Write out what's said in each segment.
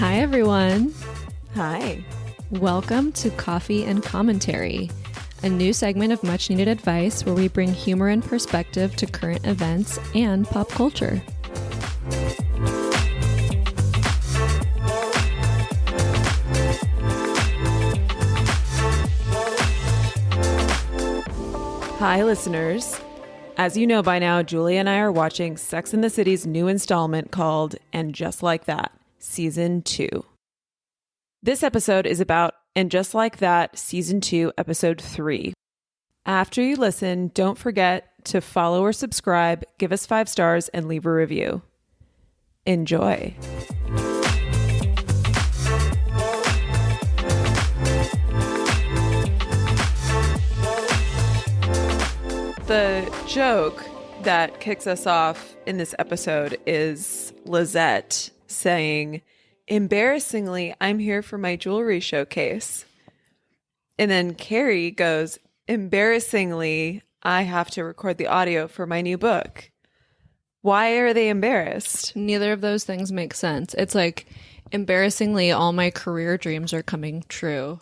Hi, everyone. Hi. Welcome to Coffee and Commentary, a new segment of much-needed advice where we bring humor and perspective to current events and pop culture. Hi, listeners. As you know by now, Julie and I are watching Sex and the City's new installment called And Just Like That, Season 2. This episode is about And Just Like That, Season 2, Episode 3. After you listen, don't forget to follow or subscribe, give us 5 stars, and leave a review. Enjoy. The joke that kicks us off in this episode is Lizette saying, "Embarrassingly, I'm here for my jewelry showcase." And then Carrie goes, "Embarrassingly, I have to record the audio for my new book." Why are they embarrassed? Neither of those things make sense. It's like, embarrassingly, all my career dreams are coming true.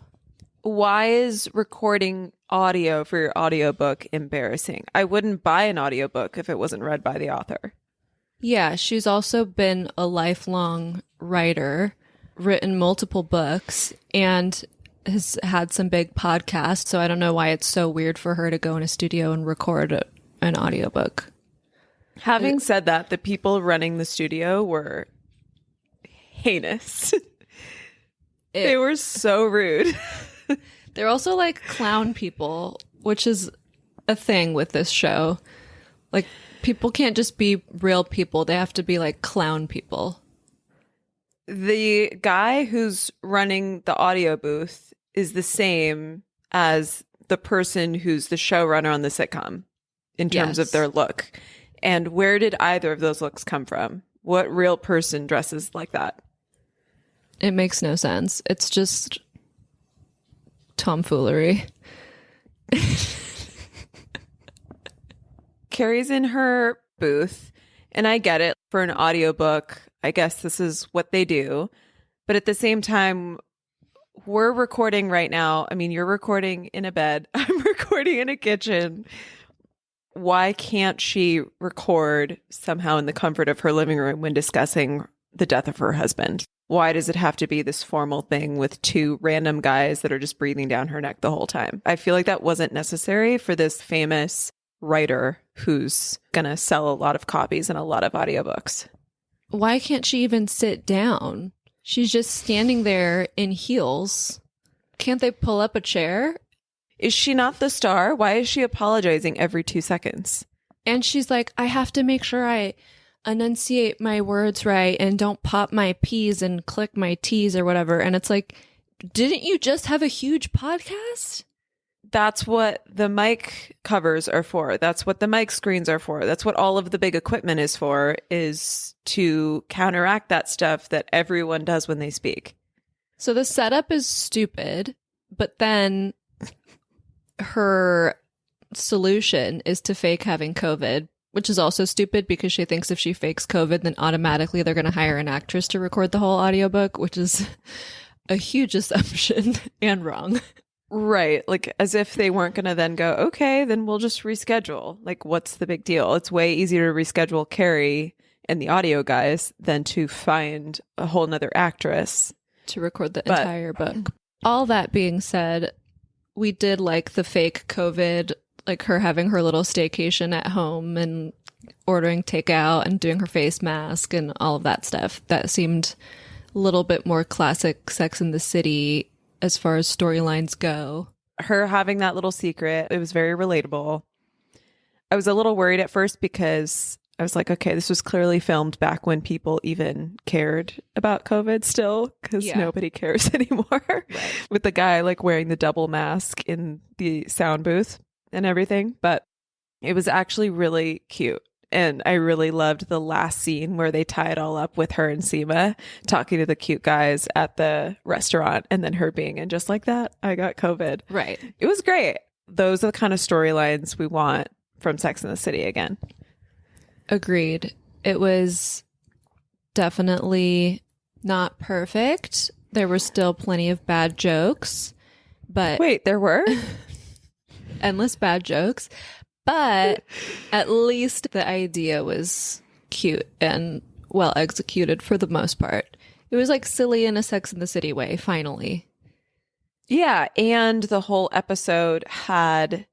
Why is recording audio for your audiobook embarrassing? I wouldn't buy an audiobook if it wasn't read by the author. Yeah, she's also been a lifelong writer, written multiple books, and has had some big podcasts, so I don't know why it's so weird for her to go in a studio and record an audiobook. Having said that, the people running the studio were heinous. They were so rude. They're also like clown people, which is a thing with this show. Like, people can't just be real people. They have to be like clown people. The guy who's running the audio booth is the same as the person who's the showrunner on the sitcom in terms of their look. And where did either of those looks come from? What real person dresses like that? It makes no sense. It's just tomfoolery. Carrie's in her booth, and I get it. For an audiobook, I guess this is what they do. But at the same time, we're recording right now. I mean, you're recording in a bed. I'm recording in a kitchen. Why can't she record somehow in the comfort of her living room when discussing the death of her husband? Why does it have to be this formal thing with 2 random guys that are just breathing down her neck the whole time? I feel like that wasn't necessary for this famous writer who's going to sell a lot of copies and a lot of audiobooks. Why can't she even sit down? She's just standing there in heels. Can't they pull up a chair? Is she not the star? Why is she apologizing every 2 seconds? And she's like, I have to make sure I enunciate my words right and don't pop my P's and click my T's or whatever. And it's like, didn't you just have a huge podcast? That's what the mic covers are for. That's what the mic screens are for. That's what all of the big equipment is for, is to counteract that stuff that everyone does when they speak. So the setup is stupid, but then her solution is to fake having COVID, which is also stupid because she thinks if she fakes COVID, then automatically they're going to hire an actress to record the whole audiobook, which is a huge assumption and wrong. Right. Like, as if they weren't going to then go, okay, then we'll just reschedule. Like, what's the big deal? It's way easier to reschedule Carrie and the audio guys than to find a whole nother actress to record the entire book. All that being said, we did like the fake COVID, like her having her little staycation at home and ordering takeout and doing her face mask and all of that stuff. That seemed a little bit more classic Sex and the City as far as storylines go. Her having that little secret, it was very relatable. I was a little worried at first because I was like, okay, this was clearly filmed back when people even cared about COVID still, because nobody cares anymore. Right. With the guy like wearing the double mask in the sound booth and everything. But it was actually really cute. And I really loved the last scene where they tie it all up with her and Seema talking to the cute guys at the restaurant, and then her being, and just like that, I got COVID. Right. It was great. Those are the kind of storylines we want from Sex and the City again. Agreed. It was definitely Not perfect. There were still plenty of bad jokes, but Wait, there were? endless bad jokes. But at least the idea was cute and well executed for the most part. It was like silly in a Sex and the City way, finally. Yeah, and the whole episode had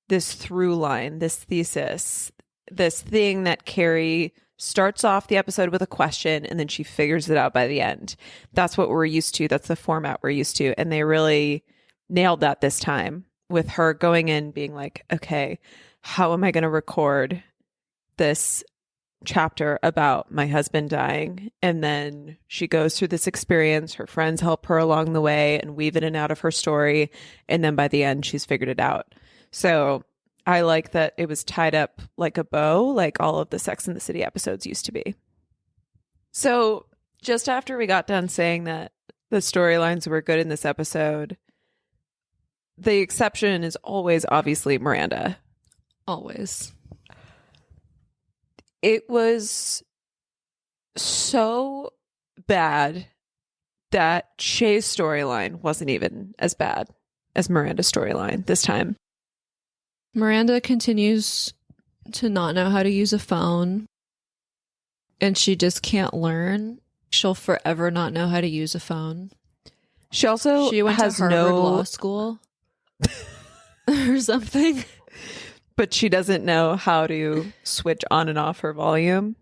this through line, this thesis, this thing that Carrie starts off the episode with a question and then she figures it out by the end. That's what we're used to. That's the format we're used to. And they really nailed that this time with her going in being like, okay, how am I going to record this chapter about my husband dying? And then she goes through this experience. Her friends help her along the way and weave in and out of her story. And then by the end, she's figured it out. So I like that it was tied up like a bow, like all of the Sex and the City episodes used to be. So just after we got done saying that the storylines were good in this episode, the exception is always obviously Miranda. Always. It was so bad that Shay's storyline wasn't even as bad as Miranda's storyline this time. Miranda continues to not know how to use a phone, and she just can't learn. She'll forever not know how to use a phone. She also She went has to Harvard Law School or something. But she doesn't know how to switch on and off her volume.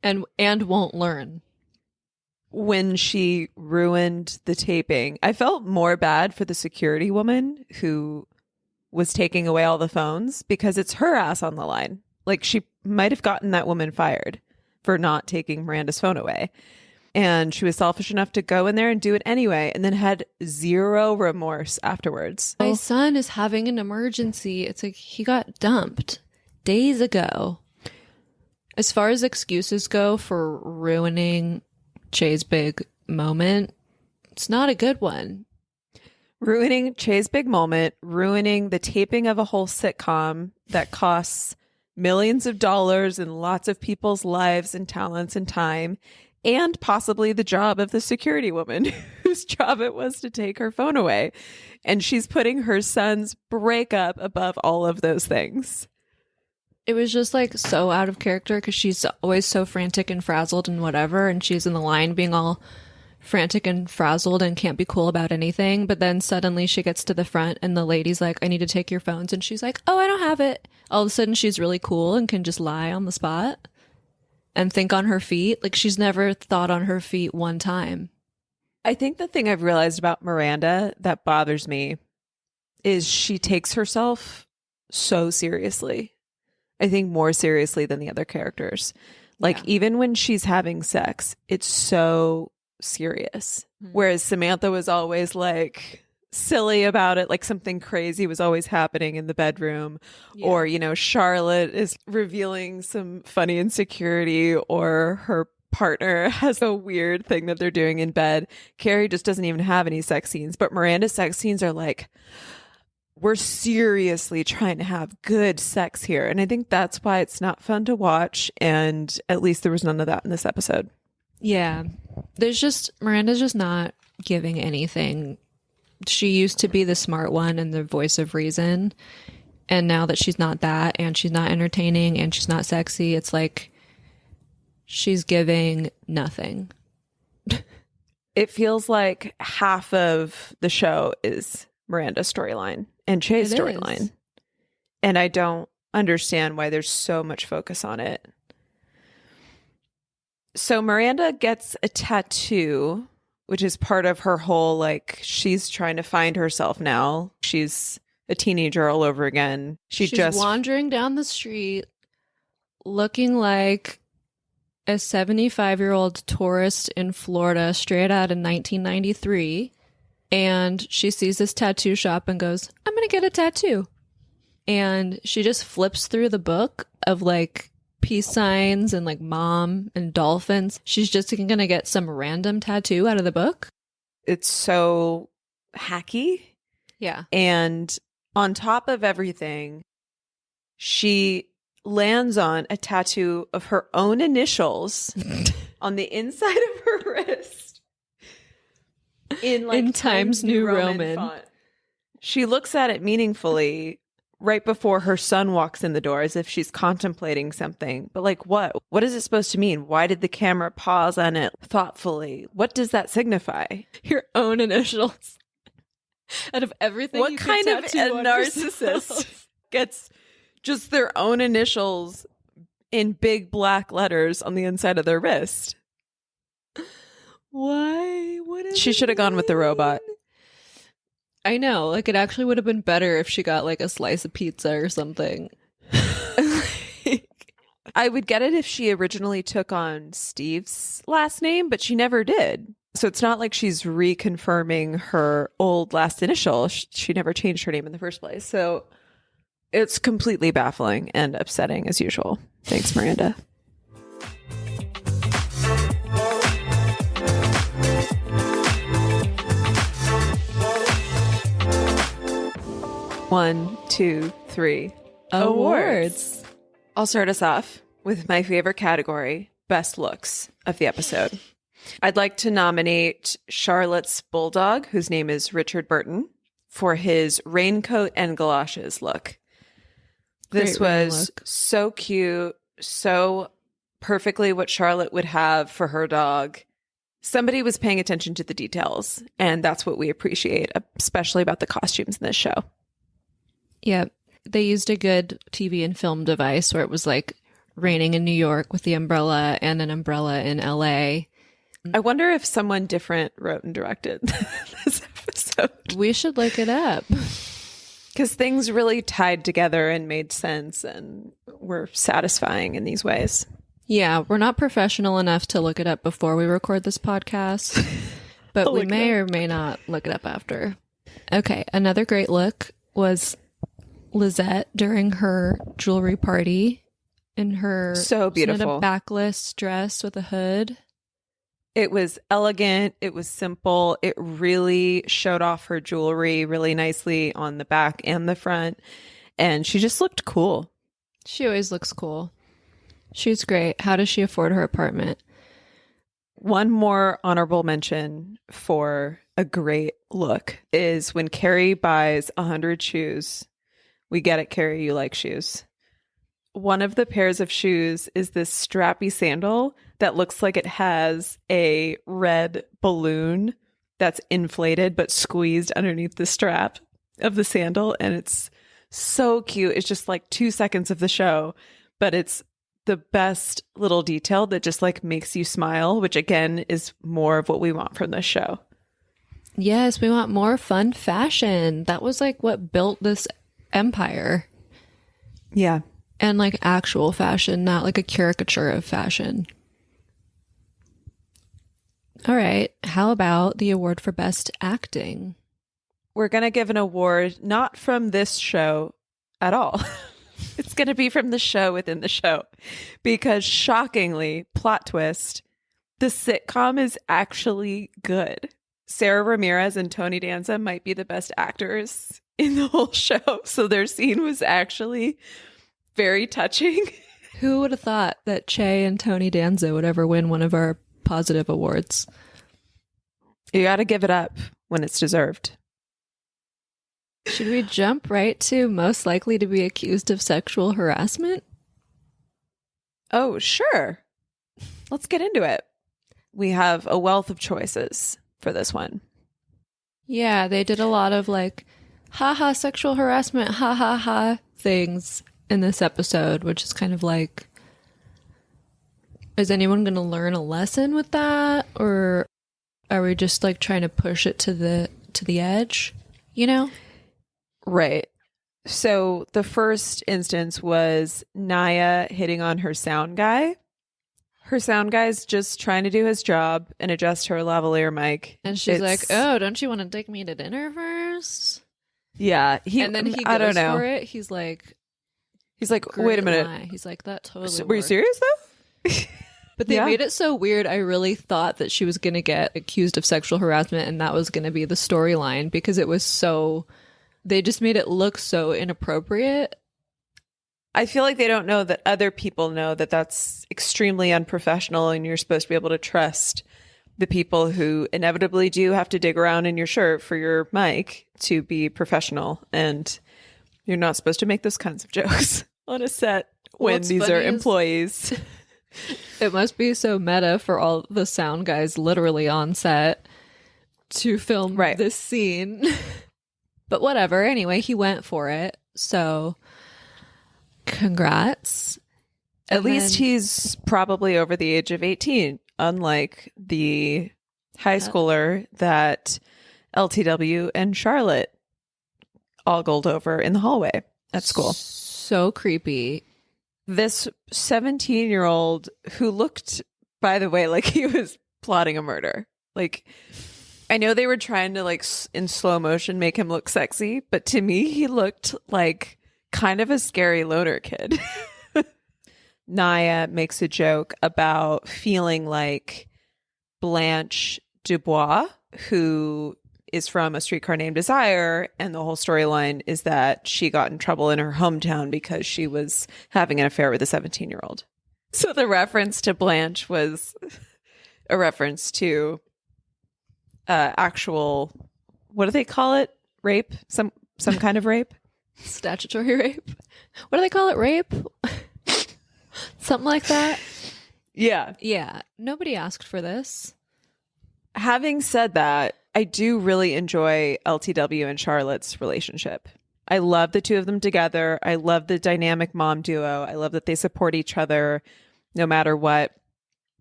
And won't learn. When she ruined the taping, I felt more bad for the security woman who was taking away all the phones because it's her ass on the line. Like, she might have gotten that woman fired for not taking Miranda's phone away. And she was selfish enough to go in there and do it anyway, and then had zero remorse afterwards. My son is having an emergency. It's like he got dumped days ago. As far as excuses go for ruining Che's big moment, it's not a good one. Ruining Che's big moment, ruining the taping of a whole sitcom that costs millions of dollars and lots of people's lives and talents and time, and possibly the job of the security woman whose job it was to take her phone away. And she's putting her son's breakup above all of those things. It was just like so out of character because she's always so frantic and frazzled and whatever. And she's in the line being all frantic and frazzled and can't be cool about anything. But then suddenly she gets to the front and the lady's like, I need to take your phones. And she's like, oh, I don't have it. All of a sudden she's really cool and can just lie on the spot and think on her feet. Like, she's never thought on her feet one time. I think the thing I've realized about Miranda that bothers me is she takes herself so seriously. I think more seriously than the other characters. Like, even when she's having sex, it's so serious. Whereas Samantha was always like silly about it, like something crazy was always happening in the bedroom. Or, you know, Charlotte is revealing some funny insecurity, or her partner has a weird thing that they're doing in bed. Carrie just doesn't even have any sex scenes, but Miranda's sex scenes are like, we're seriously trying to have good sex here. And I think that's why it's not fun to watch. And at least there was none of that in this episode. Yeah. Miranda's just not giving anything. She used to be the smart one and the voice of reason. And now that she's not that, and she's not entertaining, and she's not sexy, it's like she's giving nothing. It feels like half of the show is Miranda's storyline and Che's storyline. And I don't understand why there's so much focus on it. So Miranda gets a tattoo, which is part of her whole, like, she's trying to find herself now. She's a teenager all over again. She's just wandering down the street looking like a 75-year-old tourist in Florida straight out of 1993. And she sees this tattoo shop and goes, I'm going to get a tattoo. And she just flips through the book of like peace signs and like mom and dolphins. She's just going to get some random tattoo out of the book. It's so hacky. Yeah. And on top of everything, she lands on a tattoo of her own initials on the inside of her wrist in Times New Roman font. She looks at it meaningfully right before her son walks in the door, as if she's contemplating something. But like, what? What is it supposed to mean? Why did the camera pause on it thoughtfully? What does that signify? Your own initials. Out of everything, what kind of a narcissist gets just their own initials in big black letters on the inside of their wrist? Why? What? She should have gone with the robot. I know. Like, it actually would have been better if she got like a slice of pizza or something. I would get it if she originally took on Steve's last name, but she never did. So it's not like she's reconfirming her old last initial. She never changed her name in the first place. So it's completely baffling and upsetting as usual. Thanks, Miranda. One, two, three. Awards. I'll start us off with my favorite category, best looks of the episode. I'd like to nominate Charlotte's bulldog, whose name is Richard Burton, for his raincoat and galoshes look. This was so cute, so perfectly what Charlotte would have for her dog. Somebody was paying attention to the details, and that's what we appreciate, especially about the costumes in this show. Yeah, they used a good TV and film device where it was like raining in New York with the umbrella and an umbrella in LA. I wonder if someone different wrote and directed this episode. We should look it up. Because things really tied together and made sense and were satisfying in these ways. Yeah, we're not professional enough to look it up before we record this podcast, but we may or may not look it up after. Okay, another great look was Lizette during her jewelry party in her so beautiful backless dress with a hood. It was elegant. It was simple. It really showed off her jewelry really nicely on the back and the front. And she just looked cool. She always looks cool. She's great. How does she afford her apartment? One more honorable mention for a great look is when Carrie buys 100 shoes. We get it, Carrie, you like shoes. One of the pairs of shoes is this strappy sandal that looks like it has a red balloon that's inflated but squeezed underneath the strap of the sandal. And it's so cute. It's just like 2 seconds of the show, but it's the best little detail that just like makes you smile, which again is more of what we want from this show. Yes, we want more fun fashion. That was like what built this empire. Yeah. And like actual fashion, not like a caricature of fashion. All right. How about the award for best acting? We're going to give an award not from this show at all. It's going to be from the show within the show. Because shockingly, plot twist, the sitcom is actually good. Sarah Ramirez and Tony Danza might be the best actors in the whole show. So their scene was actually very touching. Who would have thought that Che and Tony Danza would ever win one of our positive awards? You got to give it up when it's deserved. Should we jump right to most likely to be accused of sexual harassment? Oh, sure. Let's get into it. We have a wealth of choices for this one. Yeah, they did a lot of like, haha, sexual harassment, ha ha ha things in this episode, which is kind of like, is anyone going to learn a lesson with that? Or are we just like trying to push it to the edge, you know? Right. So the first instance was Naya hitting on her sound guy. Her sound guy's just trying to do his job and adjust her lavalier mic. And she's like, oh, don't you want to take me to dinner first? Yeah. And then he goes for it. He's like, wait a minute. Lie. He's like, that totally Were you serious though? But they made it so weird. I really thought that she was going to get accused of sexual harassment and that was going to be the storyline because it was so, they just made it look so inappropriate. I feel like they don't know that other people know that that's extremely unprofessional, and you're supposed to be able to trust the people who inevitably do have to dig around in your shirt for your mic to be professional. And you're not supposed to make those kinds of jokes on a set when these are employees. It must be so meta for all the sound guys literally on set to film this scene. But whatever. Anyway, he went for it. So congrats. At least he's probably over the age of 18, unlike the high schooler that LTW and Charlotte ogled over in the hallway at school. So creepy. This 17-year-old who looked, by the way, like he was plotting a murder. Like, I know they were trying to, like, in slow motion make him look sexy, but to me, he looked like kind of a scary loner kid. Naya makes a joke about feeling like Blanche Dubois, who is from A Streetcar Named Desire, and the whole storyline is that she got in trouble in her hometown because she was having an affair with a 17-year-old. So the reference to Blanche was a reference to actual, what do they call it? Rape? Some kind of rape? Statutory rape? What do they call it? Rape? Something like that? Yeah. Yeah. Nobody asked for this. Having said that, I do really enjoy LTW and Charlotte's relationship. I love the two of them together. I love the dynamic mom duo. I love that they support each other no matter what.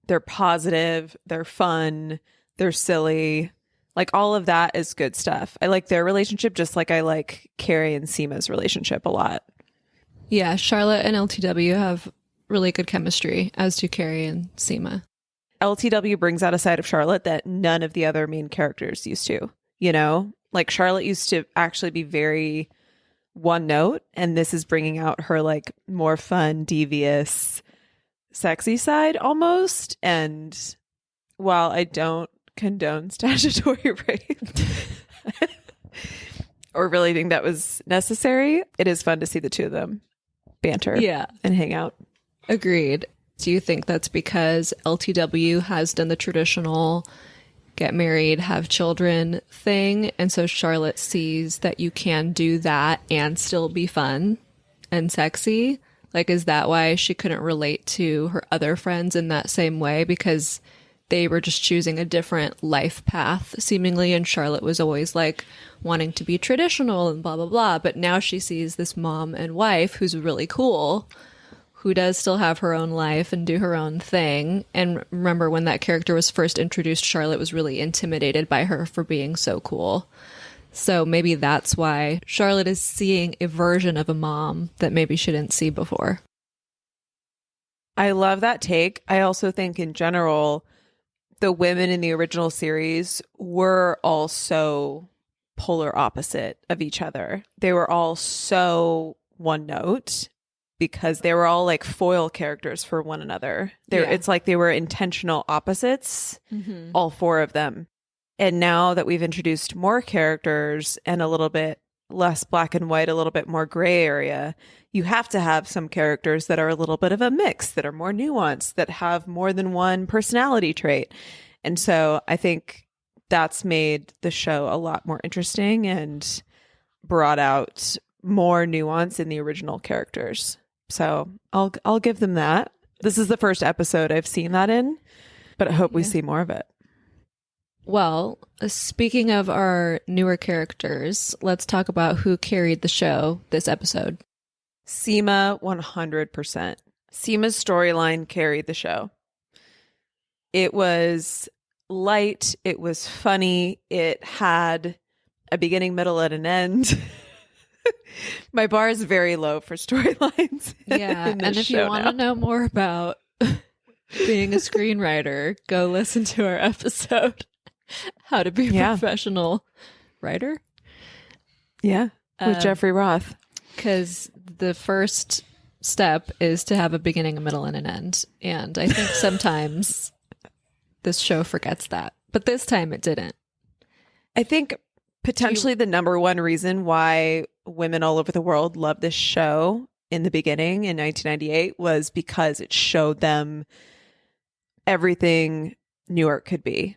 They're positive. They're fun. They're silly. Like, all of that is good stuff. I like their relationship just like I like Carrie and Seema's relationship a lot. Yeah, Charlotte and LTW have really good chemistry, as do Carrie and Seema. LTW brings out a side of Charlotte that none of the other main characters used to, you know? Like, Charlotte used to actually be very one note, and this is bringing out her, like, more fun, devious, sexy side almost. And while I don't condone statutory rape or really think that was necessary, it is fun to see the two of them banter and hang out. Agreed. Do you think that's because LTW has done the traditional get married, have children thing, and so Charlotte sees that you can do that and still be fun and sexy? Like, is that why she couldn't relate to her other friends in that same way? Because they were just choosing a different life path, seemingly, and Charlotte was always, like, wanting to be traditional and blah, blah, blah. But now she sees this mom and wife who's really cool, who does still have her own life and do her own thing. And remember, when that character was first introduced, Charlotte was really intimidated by her for being so cool. So maybe that's why Charlotte is seeing a version of a mom that maybe she didn't see before. I love that take. I also think in general, the women in the original series were all so polar opposite of each other. They were all so one note because they were all like foil characters for one another. It's like they were intentional opposites, all four of them. And now that we've introduced more characters and a little bit less black and white, a little bit more gray area, you have to have some characters that are a little bit of a mix, that are more nuanced, that have more than one personality trait. And so I think that's made the show a lot more interesting and brought out more nuance in the original characters. So I'll give them that. This is the first episode I've seen that in, but I hope we see more of it. Well, speaking of our newer characters, let's talk about who carried the show this episode. Seema, 100%. Seema's storyline carried the show. It was light. It was funny. It had a beginning, middle, and an end. My bar is very low for storylines. Yeah, and if you want to know more about being a screenwriter, go listen to our episode, How to Be a Professional Writer. Yeah, with Jeffrey Roth. Because the first step is to have a beginning, a middle, and an end. And I think sometimes this show forgets that. But this time it didn't. I think potentially the number one reason why women all over the world love this show in the beginning in 1998 was because it showed them everything New York could be.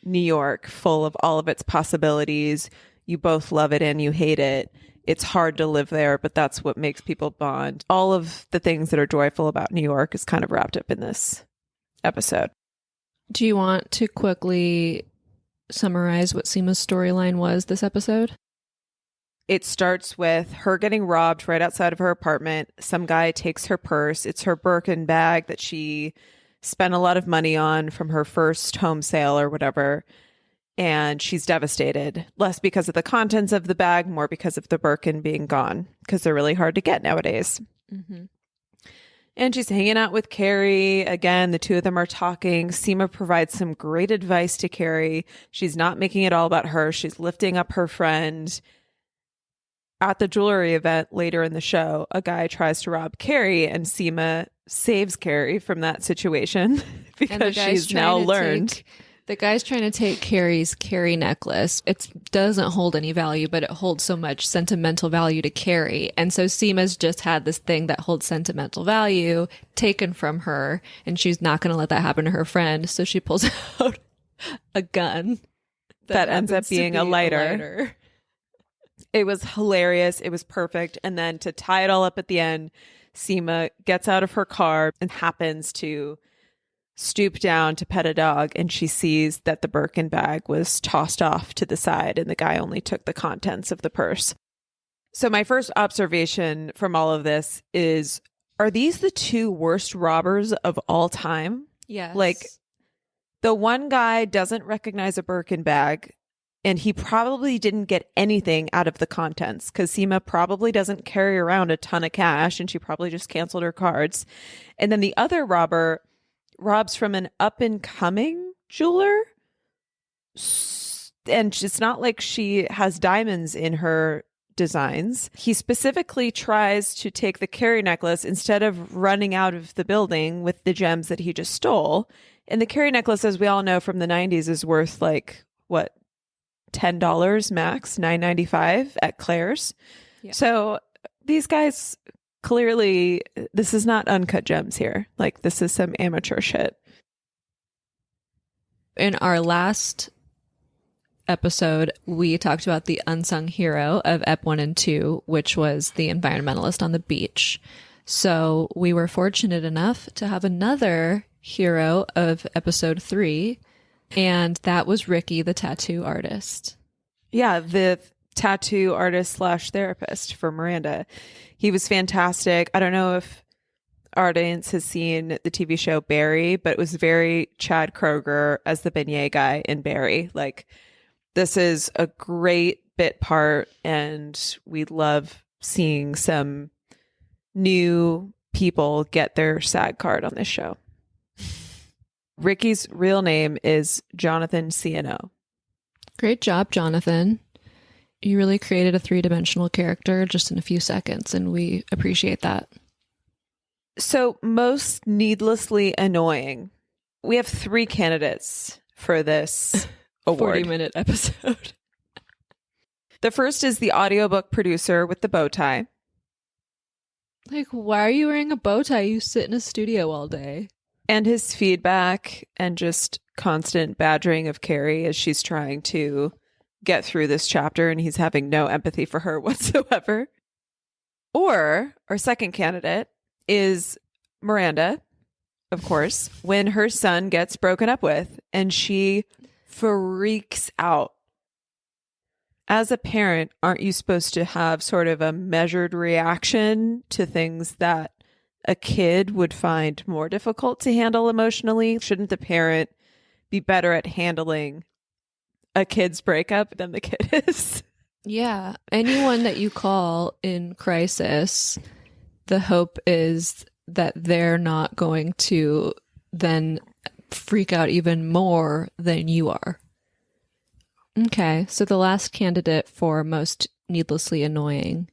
New York, full of all of its possibilities. You both love it and you hate it. It's hard to live there, but that's what makes people bond. All of the things that are joyful about New York is kind of wrapped up in this episode. Do you want to quickly summarize what Seema's storyline was this episode? It starts with her getting robbed right outside of her apartment. Some guy takes her purse. It's her Birkin bag that she spent a lot of money on from her first home sale or whatever. And she's devastated, less because of the contents of the bag, more because of the Birkin being gone, because they're really hard to get nowadays. Mm-hmm. And she's hanging out with Carrie. Again, the two of them are talking. Seema provides some great advice to Carrie. She's not making it all about her. She's lifting up her friend. At the jewelry event later in the show, a guy tries to rob Carrie, and Seema saves Carrie from that situation because she's now learned. The guy's trying to take Carrie's Carrie necklace. It doesn't hold any value, but it holds so much sentimental value to Carrie. And so Seema's just had this thing that holds sentimental value taken from her, and she's not going to let that happen to her friend. So she pulls out a gun that ends up being a lighter. It was hilarious. It was perfect. And then to tie it all up at the end, Seema gets out of her car and happens to stoop down to pet a dog, and she sees that the Birkin bag was tossed off to the side and the guy only took the contents of the purse. So my first observation from all of this is, are these the two worst robbers of all time? Yes. Like, the one guy doesn't recognize a Birkin bag, and he probably didn't get anything out of the contents because Seema probably doesn't carry around a ton of cash and she probably just canceled her cards. And then the other robber robs from an up-and-coming jeweler. And it's not like she has diamonds in her designs. He specifically tries to take the Carrie necklace instead of running out of the building with the gems that he just stole. And the Carrie necklace, as we all know from the 90s, is worth like, what, $10 max, $9.95 at Claire's. Yeah. So these guys clearly, this is not uncut gems here. Like, this is some amateur shit. In our last episode, we talked about the unsung hero of Ep 1 and 2, which was the environmentalist on the beach. So we were fortunate enough to have another hero of episode 3, and that was Ricky, the tattoo artist. Yeah, the tattoo artist / therapist for Miranda. He was fantastic. I don't know if our audience has seen the TV show Barry, but it was very Chad Kroeger as the beignet guy in Barry. Like, this is a great bit part, and we love seeing some new people get their SAG card on this show. Ricky's real name is Jonathan C&O. Great job, Jonathan. You really created a 3-dimensional character just in a few seconds, and we appreciate that. So, most needlessly annoying. We have 3 candidates for this award. 40-minute episode. The first is the audiobook producer with the bow tie. Like, why are you wearing a bow tie? You sit in a studio all day. And his feedback and just constant badgering of Carrie as she's trying to get through this chapter, and he's having no empathy for her whatsoever. Or our second candidate is Miranda, of course, when her son gets broken up with and she freaks out. As a parent, aren't you supposed to have sort of a measured reaction to things that a kid would find more difficult to handle emotionally? Shouldn't the parent be better at handling a kid's breakup than the kid is? Yeah. Anyone that you call in crisis, the hope is that they're not going to then freak out even more than you are. Okay. So the last candidate for most needlessly annoying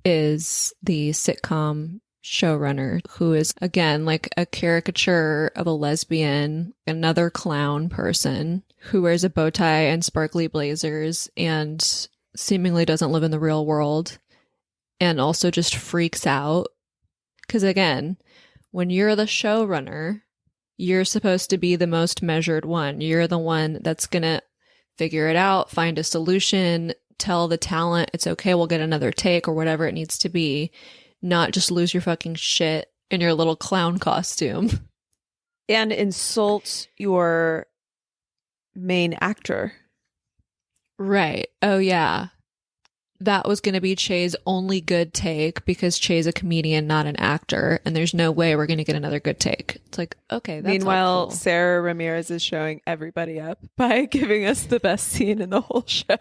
is the sitcom showrunner, who is, again, like a caricature of a lesbian, another clown person who wears a bow tie and sparkly blazers and seemingly doesn't live in the real world. and also just freaks out. Because again, when you're the showrunner, you're supposed to be the most measured one. You're the one that's going to figure it out, find a solution, tell the talent it's okay, we'll get another take or whatever it needs to be, not just lose your fucking shit in your little clown costume. And insult your main actor. Right. Oh, yeah. That was going to be Che's only good take because Che's a comedian, not an actor. And there's no way we're going to get another good take. It's like, okay, that's Meanwhile, helpful. Sarah Ramirez is showing everybody up by giving us the best scene in the whole show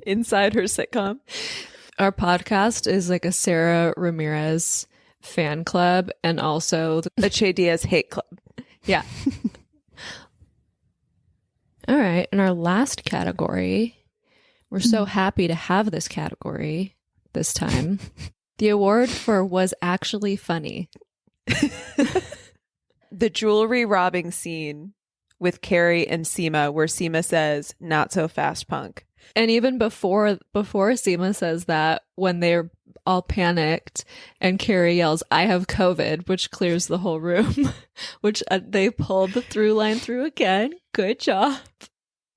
inside her sitcom. Our podcast is like a Sarah Ramirez fan club and also the Che Diaz hate club. Yeah. All right. In our last category, we're so happy to have this category this time. The award for was actually funny. The jewelry robbing scene with Carrie and Seema, where Seema says, "Not so fast, punk." And even before Seema says that, when they're all panicked and Carrie yells, "I have COVID," which clears the whole room, which they pulled the through line through again. Good job.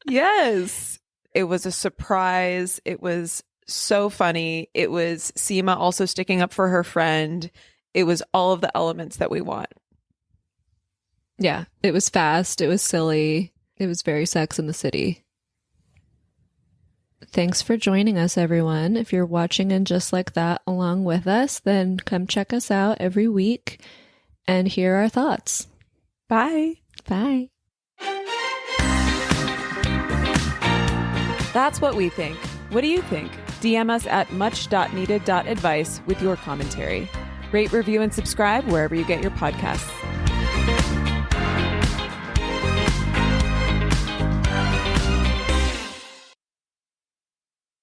Yes. It was a surprise. It was so funny. It was Seema also sticking up for her friend. It was all of the elements that we want. Yeah. It was fast. It was silly. It was very Sex in the City. Thanks for joining us, everyone. If you're watching and just like that along with us, then come check us out every week and hear our thoughts. Bye. Bye. That's what we think. What do you think? DM us at much.needed.advice with your commentary. Rate, review, and subscribe wherever you get your podcasts.